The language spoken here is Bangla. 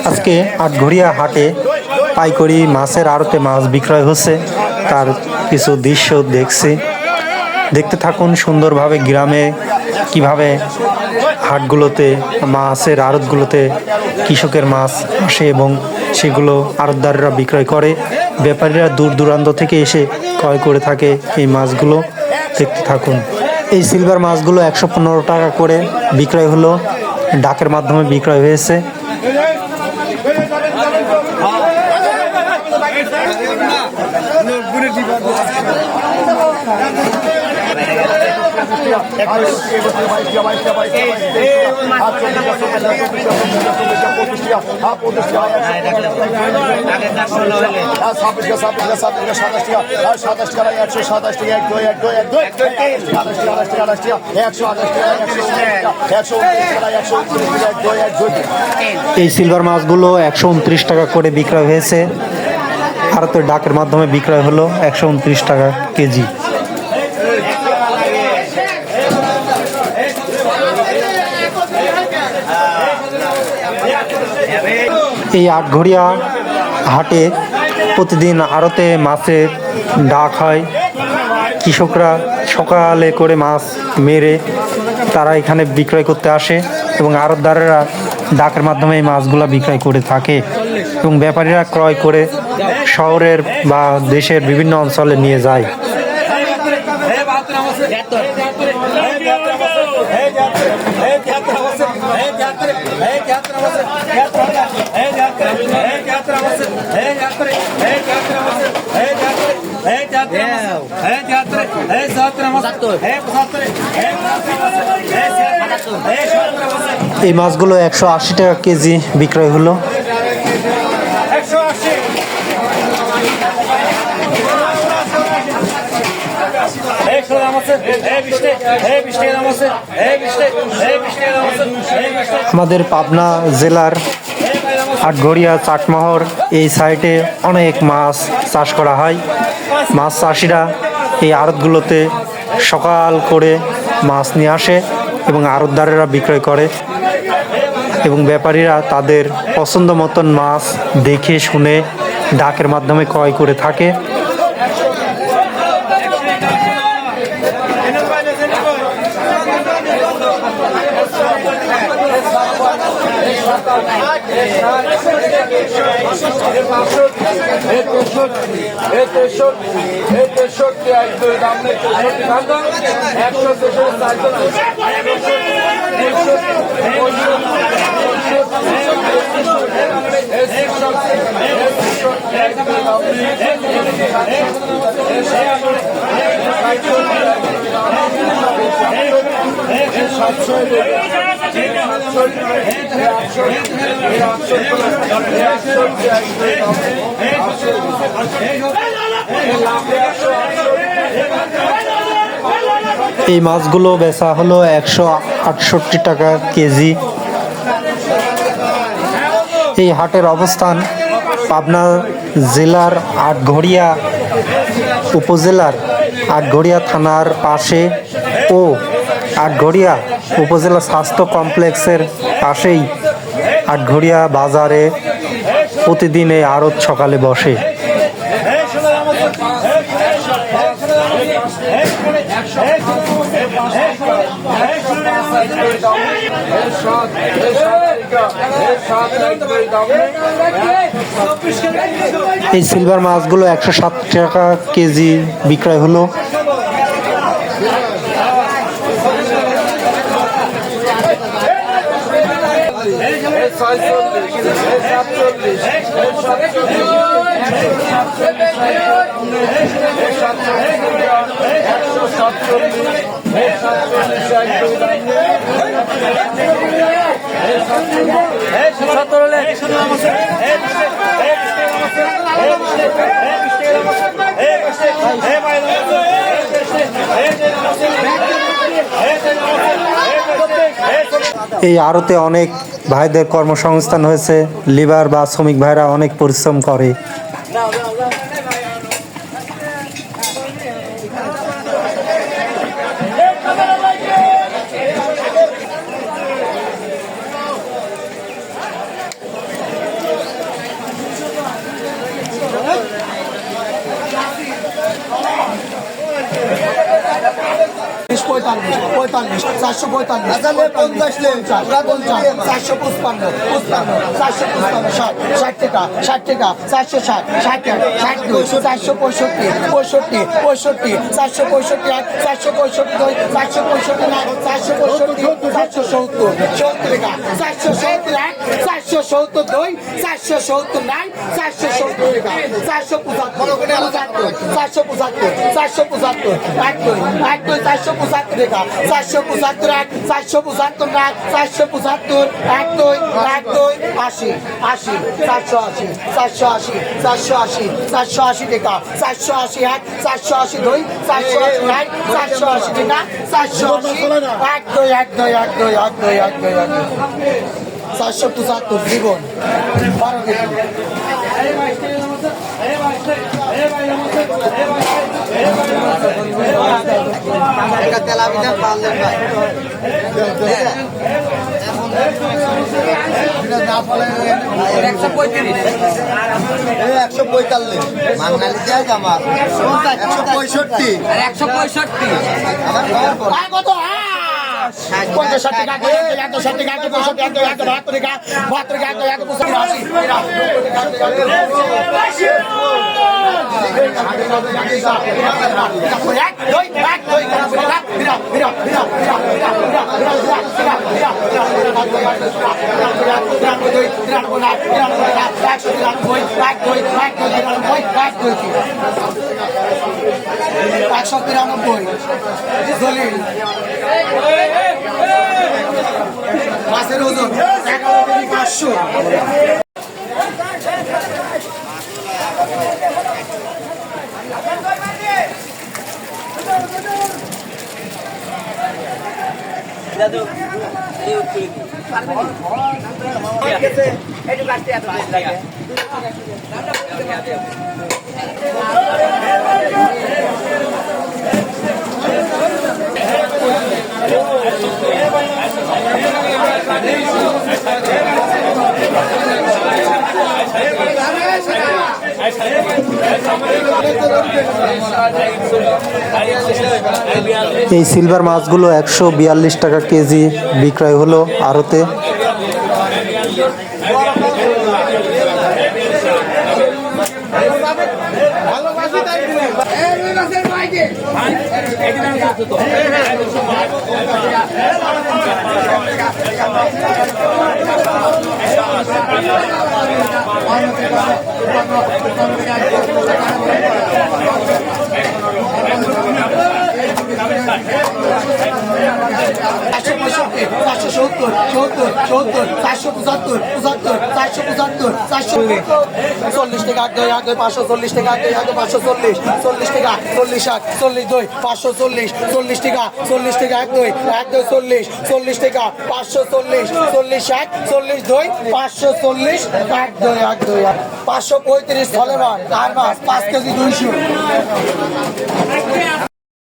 আজকে আটঘরিয়া হাটে পাইকারি মাছের আড়তে মাছ বিক্রয় হচ্ছে, তার কিছু দৃশ্য দেখছি। দেখতে থাকুন সুন্দরভাবে গ্রামে কিভাবে হাটগুলোতে মাছের আড়তগুলোতে কৃষকের মাছ আসে এবং সেগুলো আড়তদাররা বিক্রয় করে। ব্যাপারীরা দূর দূরান্ত থেকে এসে ক্রয় করে থাকে এই মাছগুলো। দেখতে থাকুন। এই সিলভার মাছগুলো 115 টাকা করে বিক্রয় হলো, ডাকের মাধ্যমে বিক্রয় হয়েছে। এই সিলভার মাছগুলো 129 টাকা করে বিক্রয় হয়েছে। ভারতের ডাকের মাধ্যমে বিক্রয় হলো 129 টাকা কেজি। এই আটঘরিয়া হাটে প্রতিদিন আড়তে মাছের ডাক হয়। কৃষকরা সকালে করে মাছ মেরে তারা এখানে বিক্রয় করতে আসে এবং আড়তদারেরা ডাকের মাধ্যমে এই মাছগুলো বিক্রয় করে থাকে এবং ব্যাপারীরা ক্রয় করে শহরের বা দেশের বিভিন্ন অঞ্চলে নিয়ে যায়। এই মাছগুলো 180 টাকা কেজি বিক্রয় হলো। আমাদের পাবনা জেলার আটঘরিয়া চাটমোহর এই সাইডে অনেক মাছ চাষ করা হয়। মাছ চাষিরা এই আড়তগুলোতে সকাল করে মাছ নিয়ে আসে এবং আড়তদারেরা বিক্রয় করে এবং ব্যাপারীরা তাদের পছন্দ মতন মাছ দেখে শুনে ডাকের মাধ্যমে ক্রয় করে থাকে। এই মাছগুলো বেচা হলো 168 টাকা কেজি। এই হাটের অবস্থান পাবনা জেলার আটঘরিয়া উপজেলার আটঘরিয়া থানার পাশে ও আটঘরিয়া উপজেলা স্বাস্থ্য কমপ্লেক্সের পাশেই আটঘরিয়া বাজারে প্রতিদিন এই আড়ত সকালে বসে। এই সিলভার মাছগুলো 107 টাকা কেজি বিক্রয় হলো। এই আড়তে অনেক ভাইদের কর্মসংস্থান হয়েছে। লিভার বা শ্রমিক ভাইরা অনেক পরিশ্রম করে। 445 455 60 টাকা 460 60 465 465 475 জীবন 12 কেজি কত 50 টাকা 160 টাকা 170 টাকা 72 টাকা 72 টাকা 193 দলিল মাছের ওজন 11,500 এই সিলভার মাছগুলো 142 টাকা কেজি বিক্রয় হলো আড়তে। চল্লিশ টাকা 540 টাকা 540 40 টাকা 40 40 2 540 40 টাকা 40 টাকা 40 40 টাকা 540 40 40 2 540 535 ফলে মাছ 5 কেজি 200